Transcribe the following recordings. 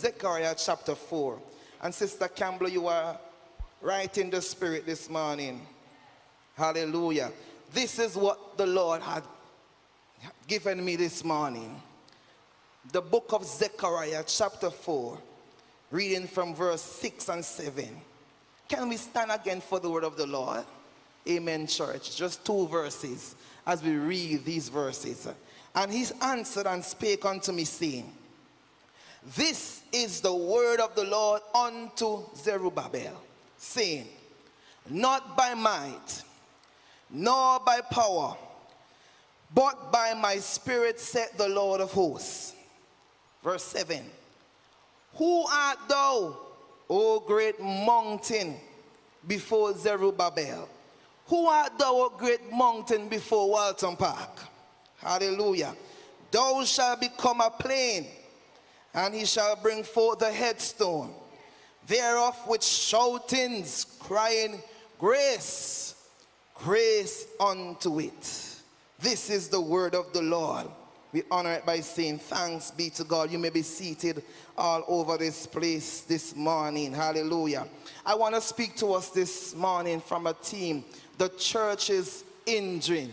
Zechariah chapter 4. And Sister Campbell, you are right in the spirit this morning. Hallelujah. This is what the Lord had given me this morning. The book of Zechariah chapter 4, reading from verse 6 and 7. Can we stand again for the word of the Lord? Amen, church. Just 2 verses as we read these verses. And he answered and spake unto me, saying, This is the word of the Lord unto Zerubbabel, saying, Not by might, nor by power, but by my spirit, saith the Lord of hosts. Verse 7. Who art thou, O great mountain, before Zerubbabel? Who art thou, O great mountain, before Waltham Park? Hallelujah. Thou shalt become a plain, and he shall bring forth the headstone thereof with shoutings, crying, Grace, grace unto it. This is the word of the Lord. We honor it by saying thanks be to God. You may be seated all over this place this morning. Hallelujah. I want to speak to us this morning from a theme, the church's engine.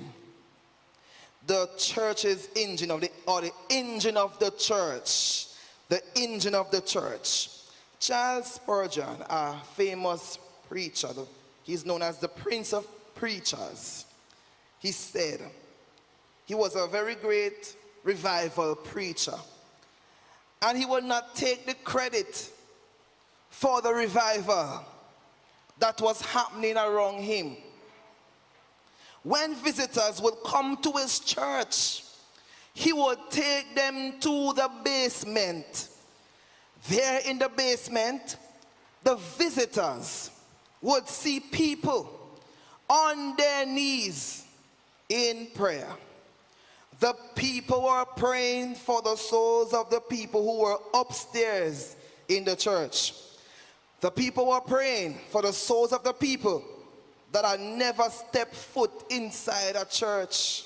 The church's engine, or the engine of the church. The engine of the church. Charles Spurgeon, a famous preacher, he's known as the Prince of Preachers. He said, he was a very great revival preacher, and he will not take the credit for the revival that was happening around him. When visitors would come to his church, he would take them to the basement. There in the basement, the visitors would see people on their knees in prayer. The people were praying for the souls of the people who were upstairs in the church. The people were praying for the souls of the people that had never stepped foot inside a church.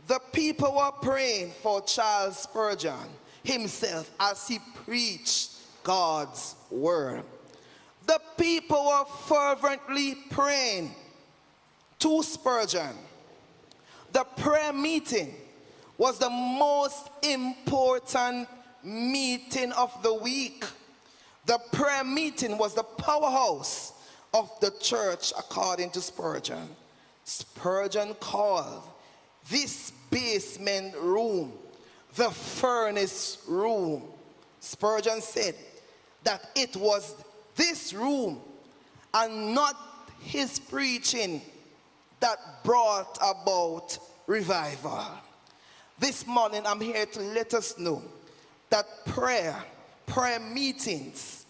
The people were praying for Charles Spurgeon himself as he preached God's word. The people were fervently praying to Spurgeon. The prayer meeting was the most important meeting of the week. The prayer meeting was the powerhouse of the church, according to Spurgeon. Spurgeon called this basement room the furnace room. Spurgeon said that it was this room and not his preaching that brought about revival. This morning I'm here to let us know that prayer meetings,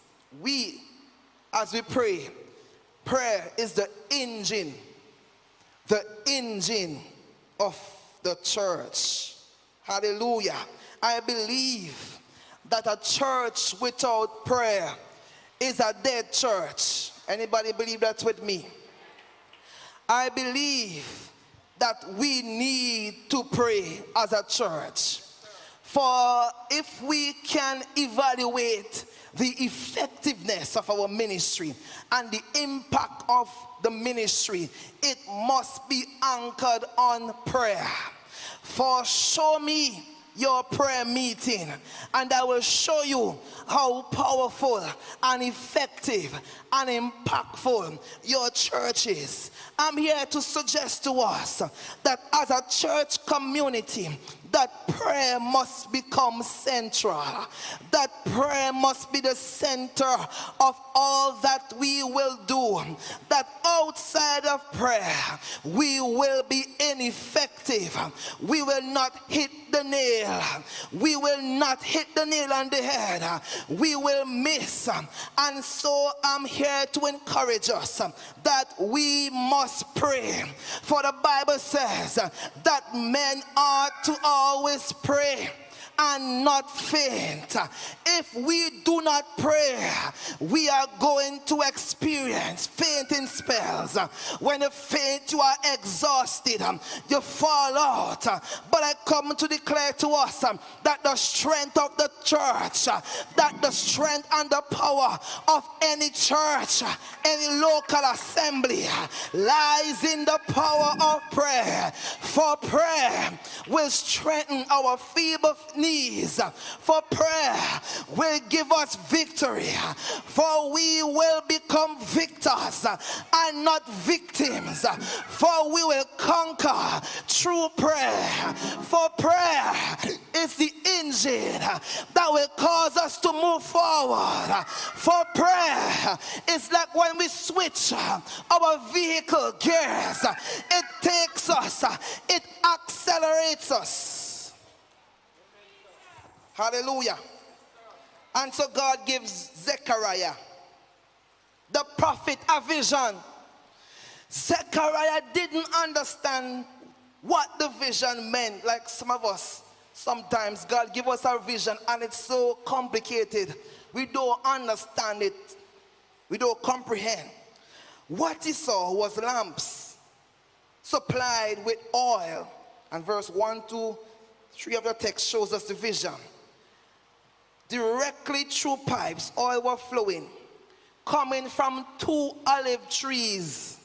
as we pray, prayer is the engine of the church. Hallelujah. I believe that a church without prayer is a dead church. Anybody believe that with me? I believe that we need to pray as a church. For if we can evaluate the effectiveness of our ministry and the impact of the ministry, it must be anchored on prayer. For show me your prayer meeting, and I will show you how powerful and effective and impactful your church is. I'm here to suggest to us that as a church community, that prayer must become central. That prayer must be the center of all that we will do. That outside of prayer, we will be ineffective. We will not hit the nail. We will not hit the nail on the head. We will miss. And so I'm here to encourage us that we must pray. For the Bible says that men ought to always pray and not faint. If we do not pray, we are going to experience fainting spells. When you faint, you are exhausted, you fall out. But I come to declare to us that the strength of the church, that the strength and the power of any church, any local assembly, lies in the power of prayer. For prayer will strengthen our feeble knees. For prayer will give us victory. For we will become victors and not victims. For we will conquer through prayer. For prayer is the engine that will cause us to move forward. For prayer is like when we switch our vehicle gears. It takes us, it accelerates us. Hallelujah. And so God gives Zechariah, the prophet, a vision. Zechariah didn't understand what the vision meant. Like some of us, sometimes God gives us a vision and it's so complicated. We don't understand it. We don't comprehend. What he saw was lamps supplied with oil. And verse 1, 2, 3 of the text shows us the vision. Directly through pipes, oil was flowing, coming from 2 olive trees.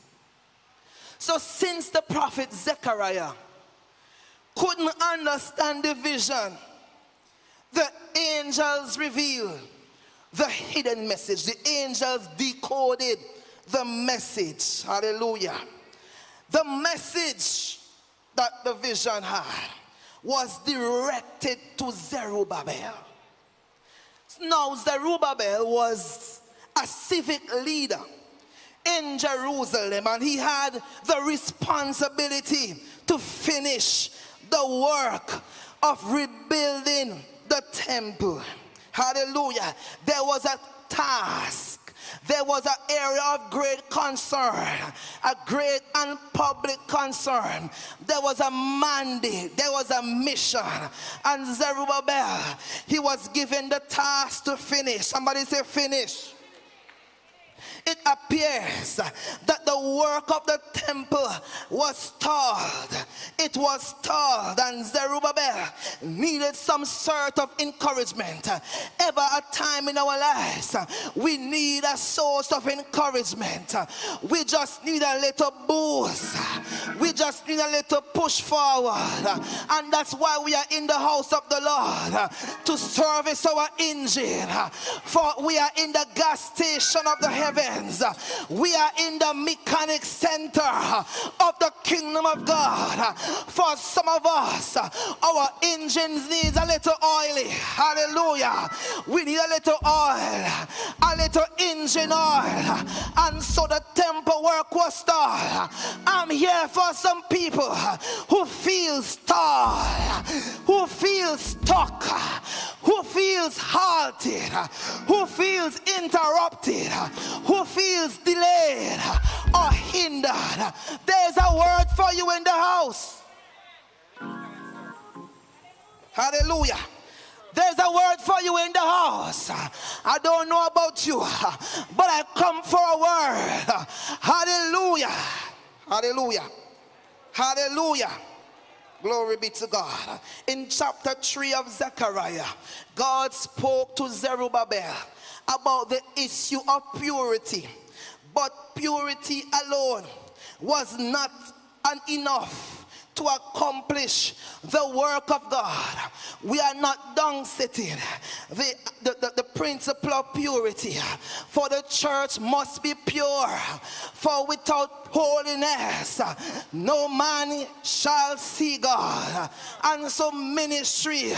So since the prophet Zechariah couldn't understand the vision, the angels revealed the hidden message. The angels decoded the message. Hallelujah. The message that the vision had was directed to Zerubbabel. Now Zerubbabel was a civic leader in Jerusalem, and he had the responsibility to finish the work of rebuilding the temple. Hallelujah. There was a task. There was an area of great concern, a great and public concern. There was a mandate, there was a mission. And Zerubbabel, he was given the task to finish. Somebody say finish. It appears that the work of the temple was stalled. It was stalled, and Zerubbabel needed some sort of encouragement. Ever a time in our lives, we need a source of encouragement. We just need a little boost. We just need a little push forward. And that's why we are in the house of the Lord, to service our engine. For we are in the gas station of the heavens. We are in the mechanic center of the kingdom of God. For some of us, our engines need a little oily. Hallelujah. We need a little oil, a little engine oil. And so the temple work was stalled. I'm here for some people who feel stalled, who feel stuck, who feels halted, who feels interrupted, who feels delayed or hindered. There's a word for you in the house. Hallelujah. There's a word for you in the house. I don't know about you, but I come for a word. Hallelujah. Hallelujah. Hallelujah. Glory be to God. In chapter 3 of Zechariah, God spoke to Zerubbabel about the issue of purity. But purity alone was not enough to accomplish the work of God. We are not done sitting. The principle of purity. For the church must be pure. For without holiness, no man shall see God. And so ministry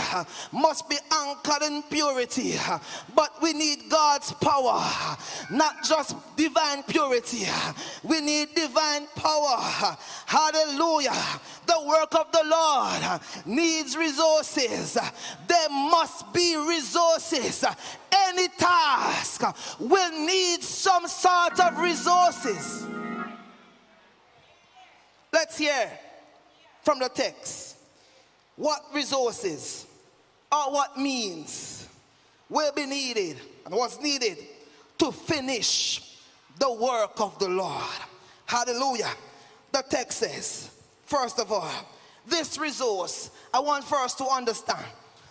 must be anchored in purity. But we need God's power, not just divine purity. We need divine power. Hallelujah. The work of the Lord needs resources. There must be resources. Any task will need some sort of resources. Let's hear from the text. What resources or what means will be needed and what's needed to finish the work of the Lord. Hallelujah. The text says, first of all, this resource, I want for us to understand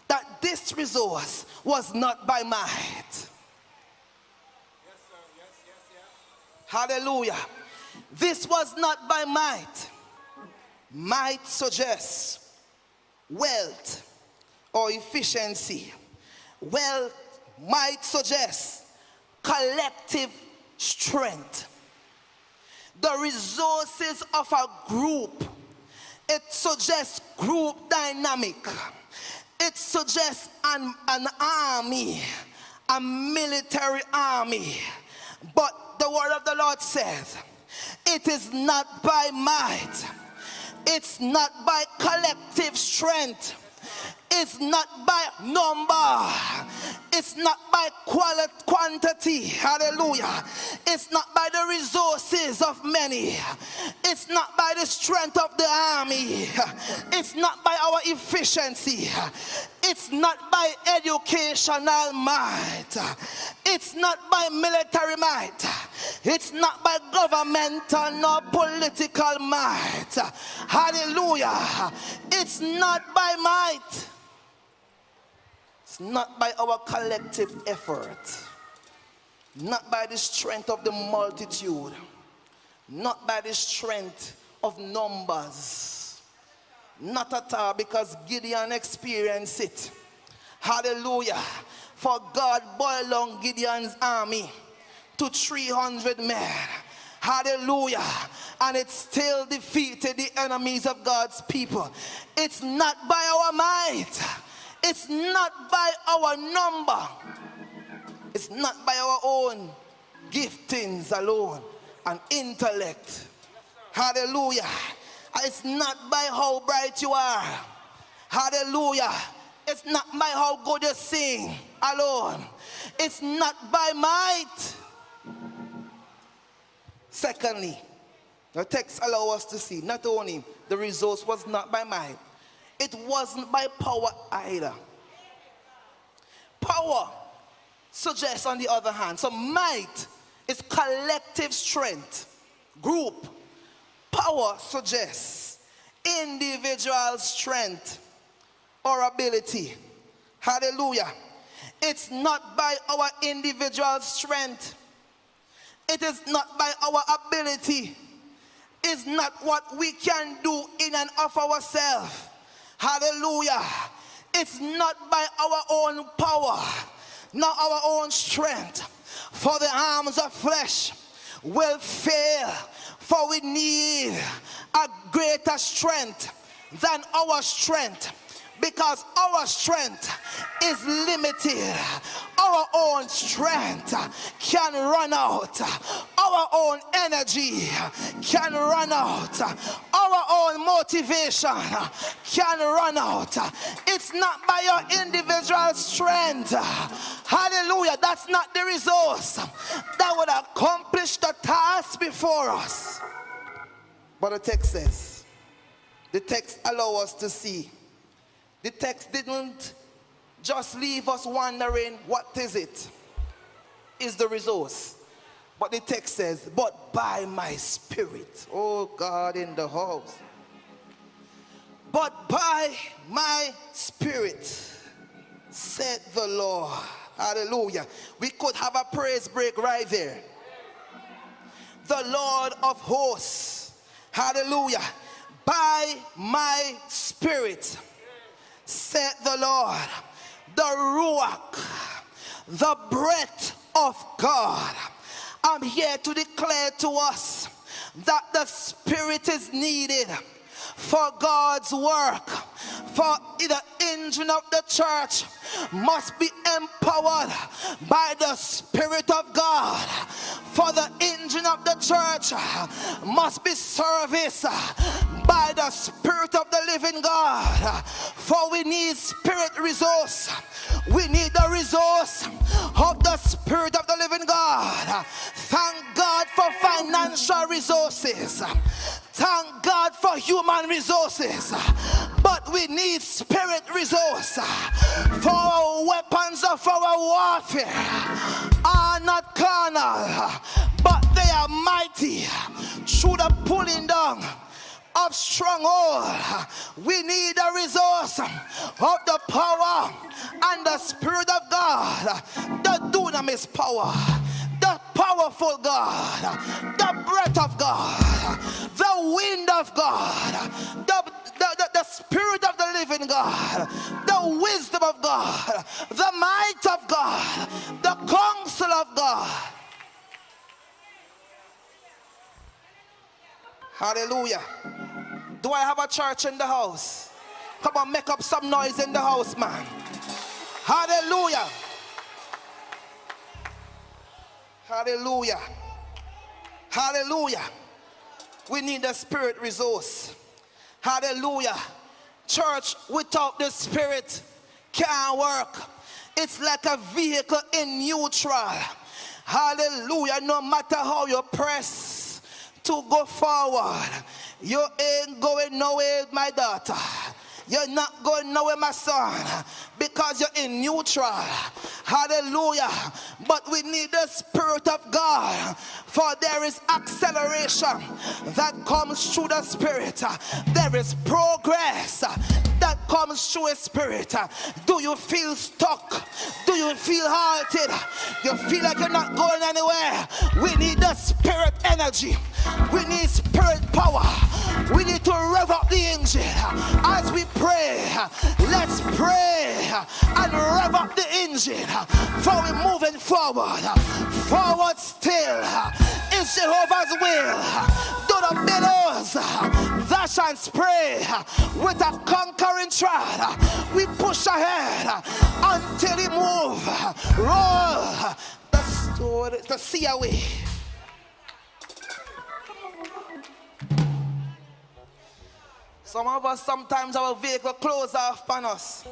that this resource was not by might. Yes, sir. Yes. Hallelujah. This was not by might. Might suggests wealth or efficiency. Wealth might suggest collective strength. The resources of a group, it suggests group dynamic. It suggests an army, a military army. But the word of the Lord says, it is not by might. It's not by collective strength. It's not by number. It's not by quantity. Hallelujah. It's not by the resources of many. It's not by the strength of the army. It's not by our efficiency. It's not by educational might. It's not by military might. It's not by governmental nor political might. Hallelujah. It's not by might. It's not by our collective effort. Not by the strength of the multitude. Not by the strength of numbers. Not at all, because Gideon experienced it. Hallelujah. For God boiled on Gideon's army to 300 men. Hallelujah. And it still defeated the enemies of God's people. It's not by our might. It's not by our number. It's not by our own giftings alone and intellect. Hallelujah. It's not by how bright you are. Hallelujah. It's not by how good you sing alone. It's not by might. Secondly, the text allows us to see not only the resource was not by might, it wasn't by power either. Power suggests, on the other hand, so might is collective strength, group. Power suggests individual strength or ability. Hallelujah. It's not by our individual strength. It is not by our ability. It's not what we can do in and of ourselves. Hallelujah. It's not by our own power, not our own strength. For the arms of flesh will fail. For we need a greater strength than our strength. Because our strength is limited. Our own strength can run out. Our own energy can run out. Our own motivation can run out. It's not by your individual strength. Hallelujah. That's not the resource that would accomplish the task before us. But the text says, the text allows us to see. The text didn't just leave us wondering, what is it? Is the resource. But the text says, but by my spirit. Oh God in the house. But by my spirit, said the Lord. Hallelujah. We could have a praise break right there. The Lord of hosts. Hallelujah. By my spirit, said the Lord, the Ruach, the breath of God. I'm here to declare to us that the Spirit is needed for God's work. For the engine of the church must be empowered by the Spirit of God. For the engine of the church must be serviced by the Spirit of the living God. For we need spirit resource. We need the resource of the Spirit of the living God. Thank God for financial resources. Thank God for for human resources, but we need spirit resource. For our weapons of our warfare are not carnal, but they are mighty through the pulling down of stronghold. We need a resource of the power and the Spirit of God, the dunamis power, the powerful God, the breath of God, the wind of God, the Spirit of the living God, the wisdom of God, the might of God, the counsel of God. Hallelujah. Do I have a church in the house? Come on, make up some noise in the house, man. Hallelujah. Hallelujah. Hallelujah. We need a spirit resource. Hallelujah. Church without the Spirit can't work. It's like a vehicle in neutral. Hallelujah. No matter how you press to go forward, you ain't going nowhere, my daughter. You're not going nowhere, my son, because you're in neutral. Hallelujah. But we need the Spirit of God, for there is acceleration that comes through the Spirit. There is progress that comes through a Spirit. Do you feel stuck? Do you feel halted? You feel like you're not going anywhere? We need the Spirit energy. We need Spirit power. We need to rev up the engine. As we pray, let's pray and rev up the engine, for we're moving forward. Forward still is Jehovah's will. Do the billows dash and spray with a conquering trot. We push ahead until we move. Roll the sea away. Some of us, sometimes our vehicle closes off on us.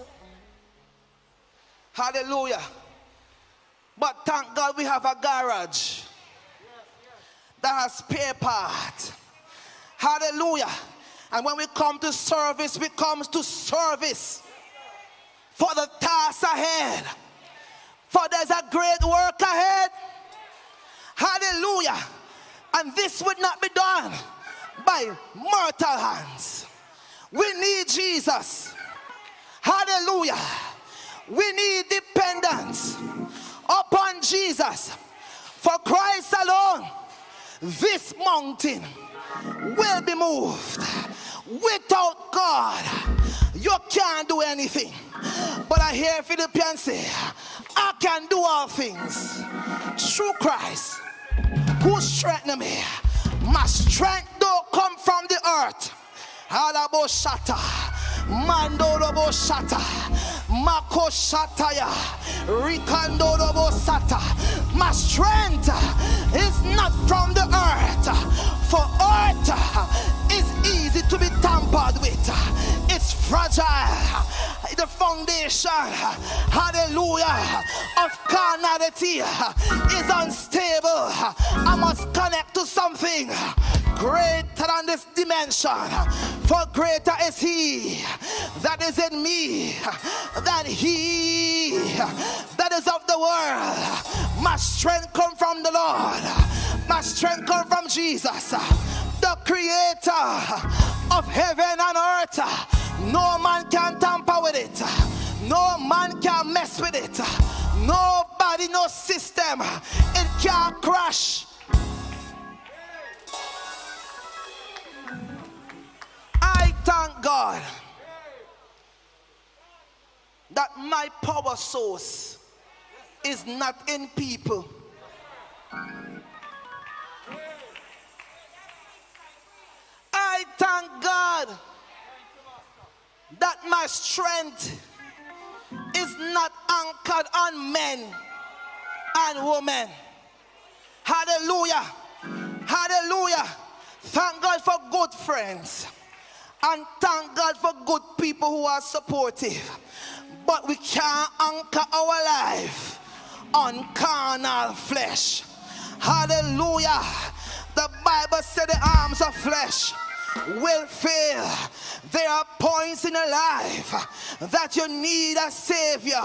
Hallelujah. But thank God we have a garage that has spare parts. Hallelujah. And when we come to service, we come to service for the task ahead. For there's a great work ahead. Hallelujah. And this would not be done by mortal hands. We need Jesus. Hallelujah. We need dependence upon Jesus. For Christ alone, this mountain will be moved. Without God, you can't do anything. But I hear Philippians say, I can do all things through Christ who strengthened me. My strength don't come from the earth. Alaboshata, Mandoroboshata, Makoshataya, Rikandorobosata. My strength is not from the earth, for earth is easy to be tampered with. It's fragile. The foundation, hallelujah, of carnality is unstable. I must connect to something greater than this dimension. For greater is he that is in me than he that is of the world. My strength comes from the Lord. My strength comes from Jesus, the creator of heaven and earth. No man can tamper with it. No man can mess with it. Nobody, no system, it can't crash. I thank God that my power source is not in people. I thank God that my strength is not anchored on men and women. Hallelujah. Hallelujah. Thank God for good friends. And thank God for good people who are supportive. But we can't anchor our life on carnal flesh. Hallelujah. The Bible said the arms of flesh will fail. There are points in your life that you need a savior,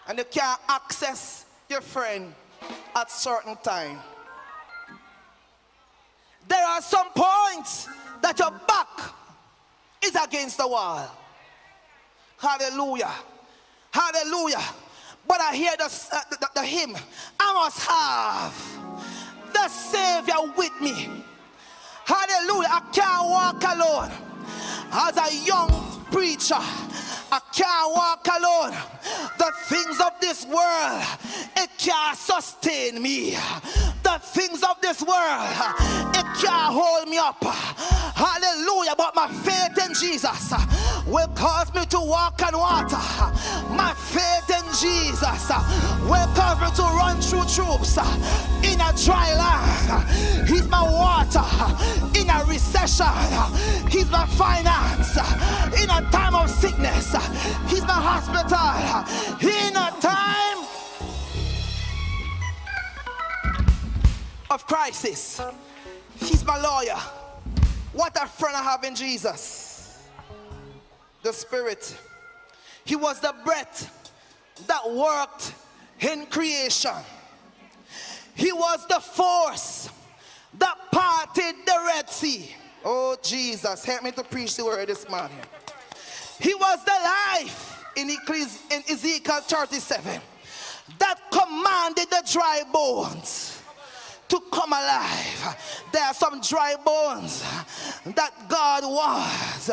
and you can't access your friend at certain time. There are some points that your back is against the wall. Hallelujah. Hallelujah. But I hear the hymn. I must have the Savior with me. Hallelujah. I can't walk alone. As a young preacher, I can't walk alone. The things of this world, it can't sustain me. The things of this world, it can't hold me up. Hallelujah. But my faith in Jesus will cause me to walk on water. My faith in Jesus will cause me to run through troops in a dry land. He's my water in a recession. He's my finance in a time of sickness. He's my hospital in a time of crisis. He's my lawyer. What a friend I have in Jesus. The Spirit. He was the breath that worked in creation. He was the force that parted the Red Sea. Oh Jesus, help me to preach the word this morning. He was the life in Ezekiel 37 that commanded the dry bones to come alive. There are some dry bones that God wants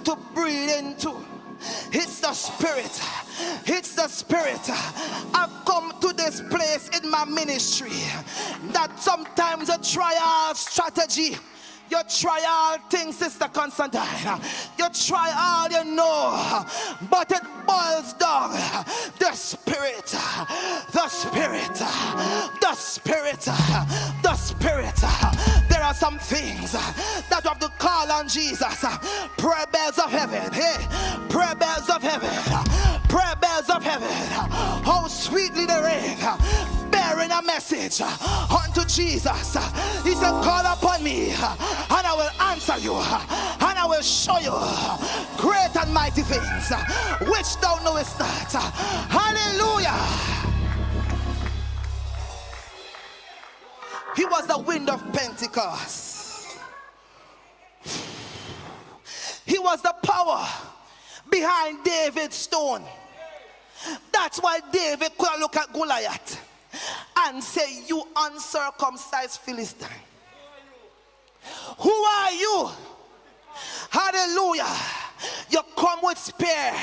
to breathe into. It's the Spirit. It's the Spirit. I've come to this place in my ministry that sometimes a trial strategy, you try all things, Sister Constantine. You try all you know, but it boils down. The Spirit, the Spirit, the Spirit, the Spirit. There are some things that you have to call on Jesus. Prayer bells of heaven. Hey, prayer bells of heaven. Prayer bells of heaven. How sweetly they ring, bearing a message unto Jesus. He said, call upon me, and I will answer you, and I will show you great and mighty things which thou knowest not. Hallelujah. He was the wind of Pentecost. He was the power behind David's stone. That's why David could look at Goliath and say, you uncircumcised Philistine. Who are you? Hallelujah. You come with spear.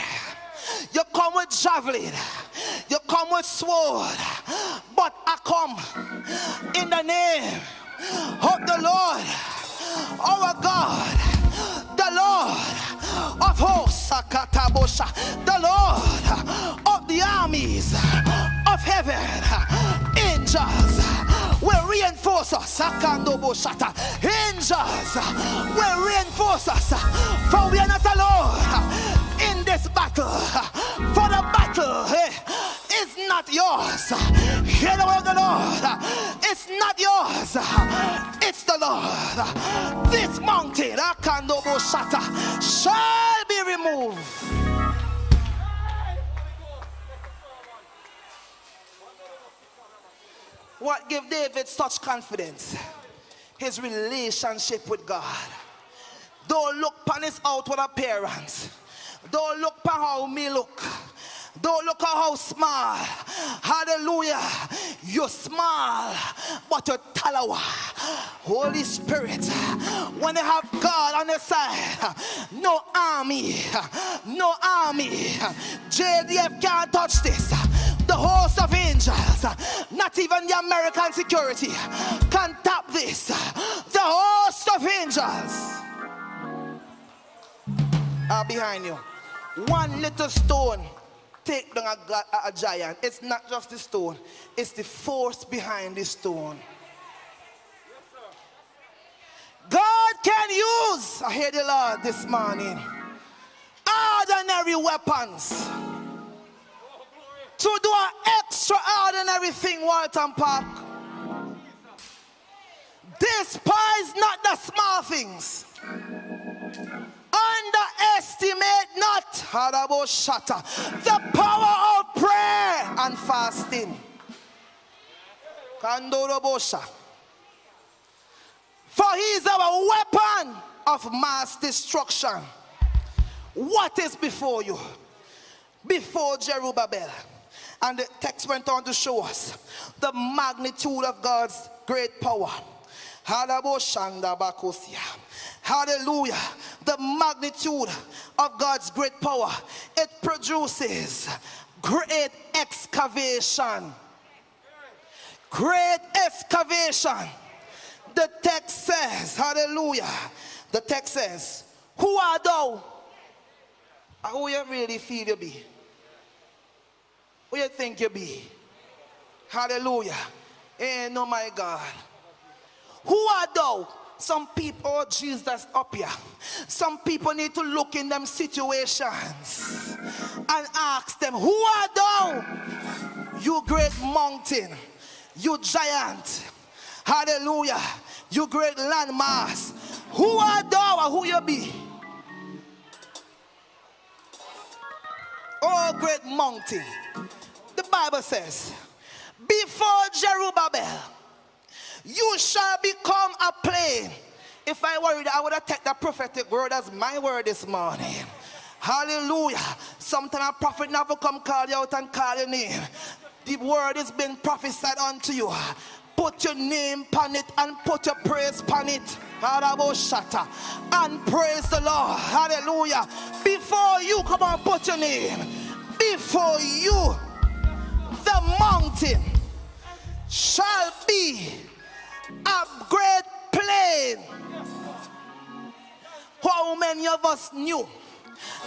You come with javelin. You come with sword. But I come in the name of the Lord, our God, the Lord of hosts, the Lord of the armies of heaven. Angels will reinforce us. Angels will reinforce us. For we are not alone in this battle. For the battle is not yours. Hear the word of the Lord. It's not yours. It's the Lord. This mountain shall be removed. What gave David such confidence? His relationship with God. Don't look upon his outward appearance. Don't look upon how me look. Don't look at how small. Hallelujah. You're small, but you're talawa. Holy Spirit, when you have God on your side, no army, no army. JDF can't touch this. The host of angels, not even the American security, can tap this. The host of angels are behind you. One little stone take down a giant. It's not just the stone, it's the force behind the stone. God can use, I hear the Lord this morning, ordinary weapons to do an extraordinary thing, Waltham Park. Despise not the small things. Underestimate not the power of prayer and fasting. For he is our weapon of mass destruction. What is before you? Before Zerubbabel. And the text went on to show us the magnitude of God's great power. Hallelujah. The magnitude of God's great power. It produces great excavation. Great excavation. The text says, hallelujah. The text says, who art thou? Who you really feel you be? Who you think you be? Hallelujah. No, my God. Who art thou? Some people, oh Jesus, up here. Some people need to look in them situations and ask them, who art thou? You great mountain, you giant. Hallelujah. You great landmass. Who art thou or who you be? Oh, great mountain. The Bible says, before Zerubbabel, you shall become a plain. If I were you, I would have taken the prophetic word as my word this morning. Hallelujah. Sometimes a prophet never come call you out and call your name. The word has been prophesied unto you. Put your name upon it and put your praise upon it. And praise the Lord. Hallelujah. Before you, come on, put your name. Before you, the mountain shall be a great plain. How many of us knew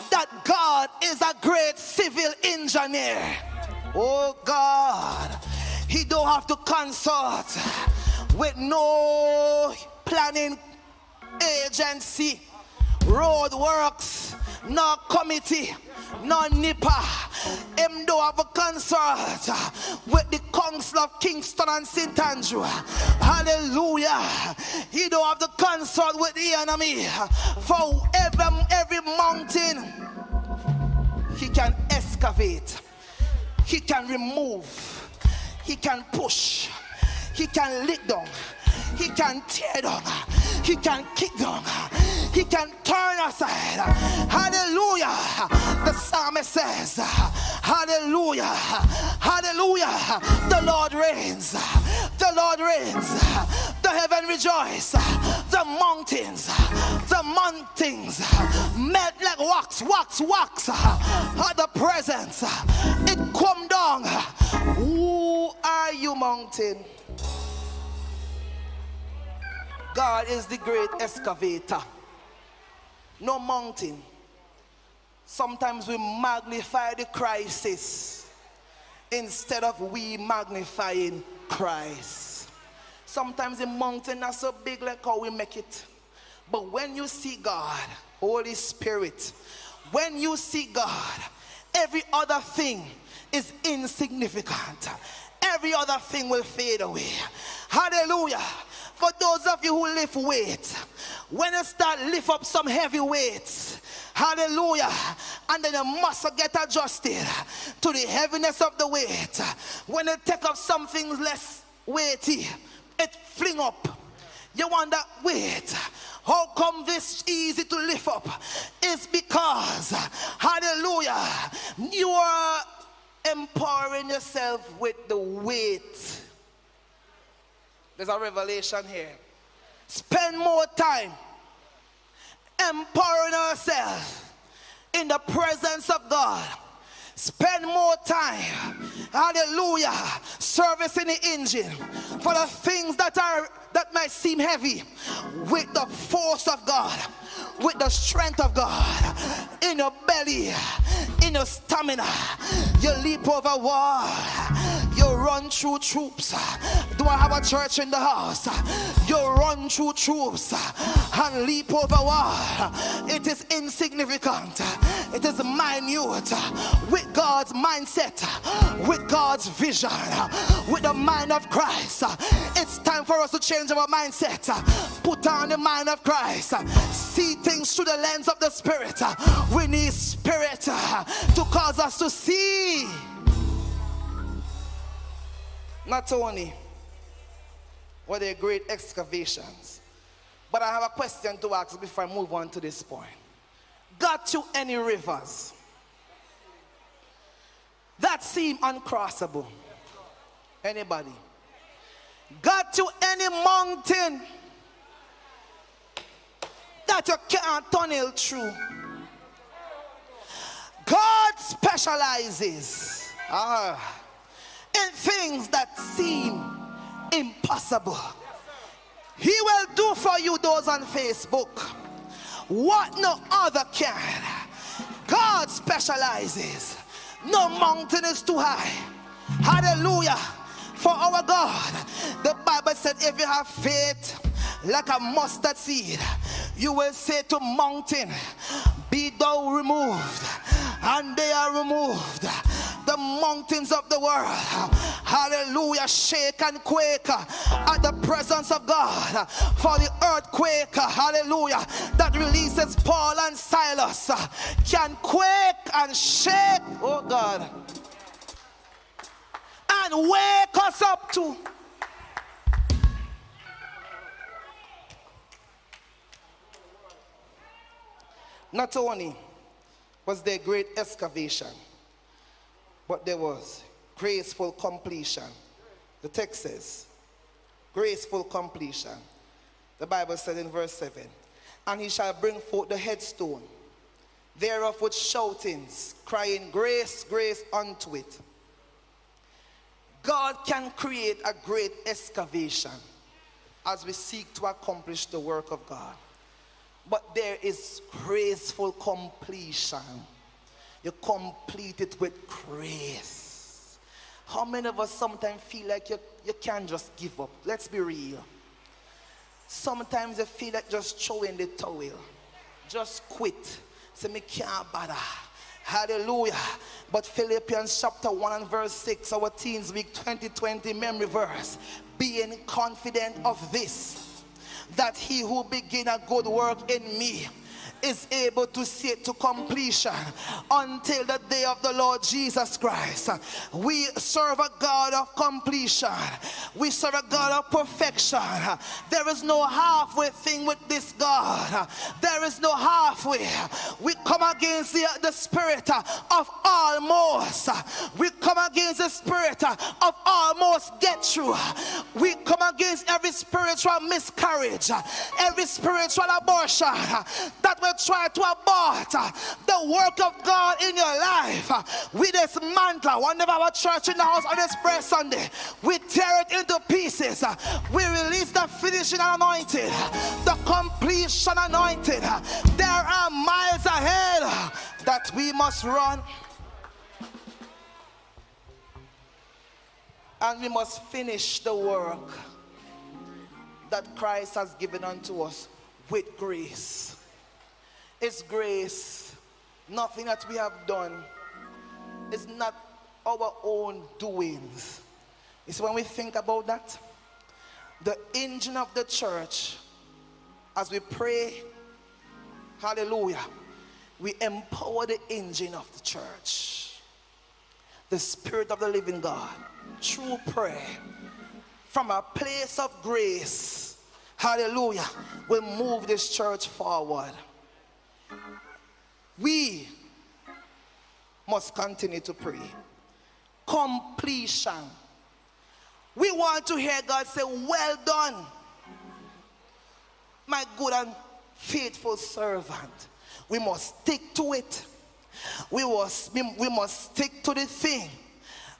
that God is a great civil engineer? Oh God, he don't have to consult with no planning agency, road works, no committee, no NIPA. Him don't have a consult with the Council of Kingston and St. Andrew. Hallelujah. He don't have to consult with the enemy. For every mountain he can excavate, he can remove, he can push, he can lick down, he can tear down, he can kick down, he can turn aside. Hallelujah. The psalmist says, hallelujah, hallelujah. The Lord reigns, the Lord reigns. The heaven rejoice, the mountains melt like wax at the presence. It come down. Who are you, mountain? God is the great excavator. No mountain. Sometimes we magnify the crisis instead of we magnifying Christ. Sometimes the mountain is so big like how we make it. But when you see God, Holy Spirit, when you see God, every other thing is insignificant. Every other thing will fade away. Hallelujah. For those of you who lift weight, when you start lift up some heavy weights, hallelujah, and then the muscle get adjusted to the heaviness of the weight. When you take up something less weighty, it fling up. You wonder, wait, how come this easy to lift up? It's because, hallelujah, you are empowering yourself with the weight. There's a revelation here. Spend more time empowering ourselves in the presence of God. Spend more time, hallelujah, servicing the engine for the things that might seem heavy with the force of God, with the strength of God in your belly, in your stamina. You leap over wall, you run through troops. Do I have a church in the house? You run through troops and leap over wall. It is insignificant. It is minute with God's mindset, with God's vision, with the mind of Christ. It's time for us to change our mindset. Put on the mind of Christ. See things through the lens of the Spirit. We need Spirit to cause us to see. Not only were there great excavations, but I have a question to ask before I move on to this point. Got you any rivers that seem uncrossable? Anybody? Got you any mountain that you can't tunnel through? God specializes in things that seem impossible. He will do for you those on Facebook what no other can. God specializes. No mountain is too high. Hallelujah. For our God, the Bible said, if you have faith like a mustard seed, you will say to mountain, be thou removed, and they are removed. The mountains of the world, hallelujah, shake and quake at the presence of God. For the earthquake, hallelujah, that releases Paul and Silas can quake and shake, oh God, and wake us up too. Not only was there great excavation, but there was graceful completion. The text says, graceful completion. The Bible said in verse 7, and he shall bring forth the headstone thereof with shoutings, crying, grace, grace unto it. God can create a great excavation as we seek to accomplish the work of God. But there is graceful completion. You complete it with grace. How many of us sometimes feel like you can't just give up? Let's be real. Sometimes you feel like just throwing the towel. Just quit. Say, me can't bother. Hallelujah. But Philippians chapter 1 and verse 6, our Teens Week 2020 memory verse. Being confident of this, that he who begin a good work in me is able to see it to completion until the day of the Lord Jesus Christ. We serve a God of completion. We serve a God of perfection. There is no halfway thing with this God. There is no halfway. We come against the spirit of almost. We come against the spirit of almost get through. We come against every spiritual miscarriage, every spiritual abortion that will try to abort the work of God in your life. We dismantle. Whenever our church in the house on this prayer Sunday, we tear it into pieces. We release the finishing anointing, the completion anointing. There are miles ahead that we must run, and we must finish the work that Christ has given unto us with grace. It's grace, nothing that we have done. It's not our own doings. It's when we think about that, the engine of the church, as we pray, hallelujah, we empower the engine of the church. The Spirit of the living God, through prayer, from a place of grace, hallelujah, will move this church forward. We must continue to pray. Completion. We want to hear God say, well done, my good and faithful servant. We must stick to it. We must stick to the thing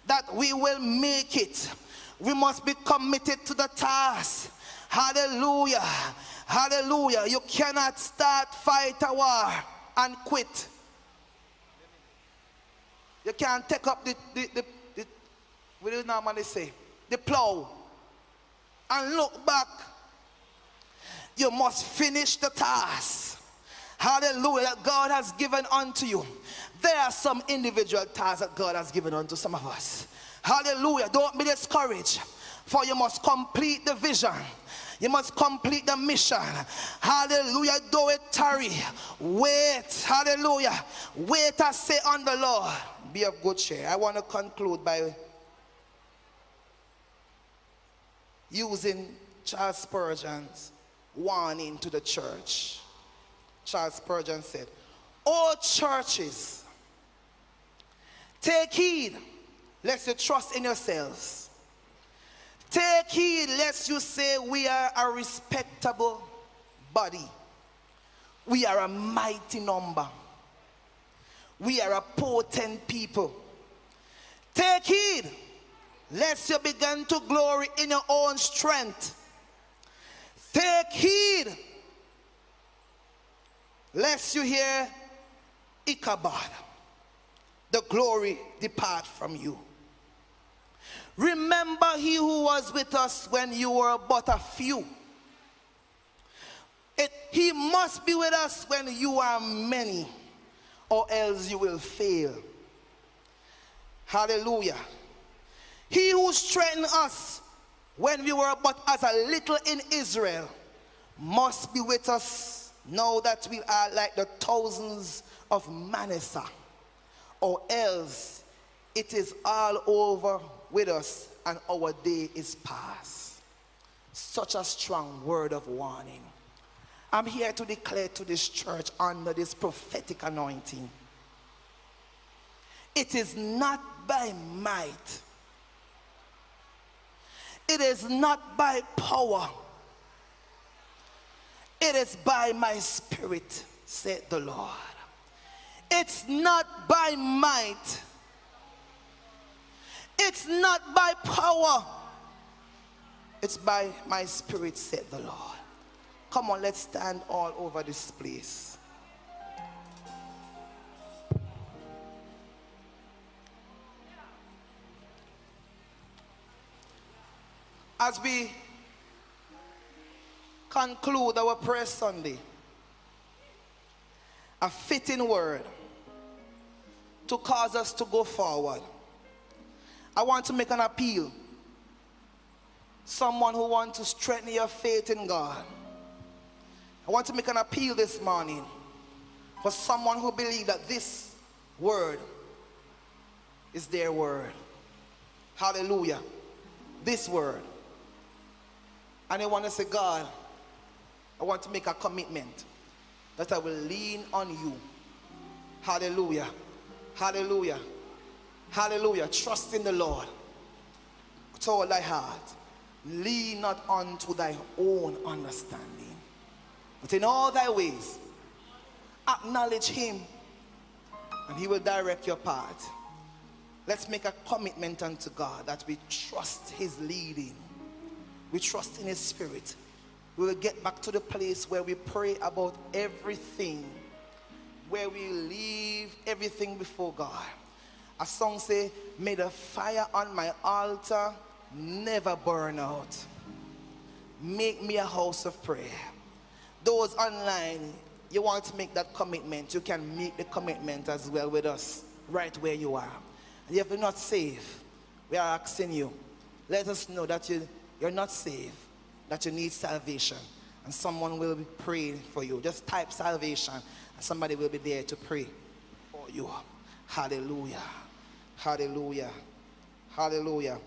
that we will make it. We must be committed to the task. Hallelujah. Hallelujah. You cannot fight a war and quit. You can't take up the what do you normally say? The plow and look back. You must finish the task. hallelujah, that God has given unto you. There are some individual tasks that God has given unto some of us. Hallelujah. Don't be discouraged, for you must complete the vision. You must complete the mission. Hallelujah. Though it tarry, wait. Hallelujah. Wait, I say, on the Lord. Be of good cheer. I want to conclude by using Charles Spurgeon's warning to the church. Charles Spurgeon said, "All churches, take heed lest you trust in yourselves. Take heed lest you say we are a respectable body. We are a mighty number. We are a potent people. Take heed lest you begin to glory in your own strength. Take heed lest you hear Ichabod, the glory depart from you. Remember he who was with us when you were but a few. He must be with us when you are many, or else you will fail." Hallelujah. He who strengthened us when we were but as a little in Israel must be with us now that we are like the thousands of Manasseh, or else it is all over with us and our day is past. Such a strong word of warning. I'm here to declare to this church under this prophetic anointing, it is not by might, it is not by power, it is by my spirit, said the Lord. It's not by might, it's not by power, it's by my spirit, said the Lord. Come on, let's stand all over this place. As we conclude our prayer Sunday, a fitting word to cause us to go forward, I want to make an appeal. Someone who wants to strengthen your faith in God. I want to make an appeal this morning for someone who believes that this word is their word. Hallelujah. This word. And I want to say, God, I want to make a commitment that I will lean on you. Hallelujah. Hallelujah. Hallelujah. Trust in the Lord with all thy heart. Lean not unto thy own understanding, but in all thy ways acknowledge him, and he will direct your path. Let's make a commitment unto God that we trust his leading. We trust in his spirit. We will get back to the place where we pray about everything, where we leave everything before God. A song say, may the fire on my altar never burn out. Make me a house of prayer. Those online, you want to make that commitment, you can make the commitment as well with us right where you are. And if you're not saved, we are asking you, let us know that you're not saved, that you need salvation, and someone will be praying for you. Just type salvation and somebody will be there to pray for you. Hallelujah. Hallelujah. Hallelujah.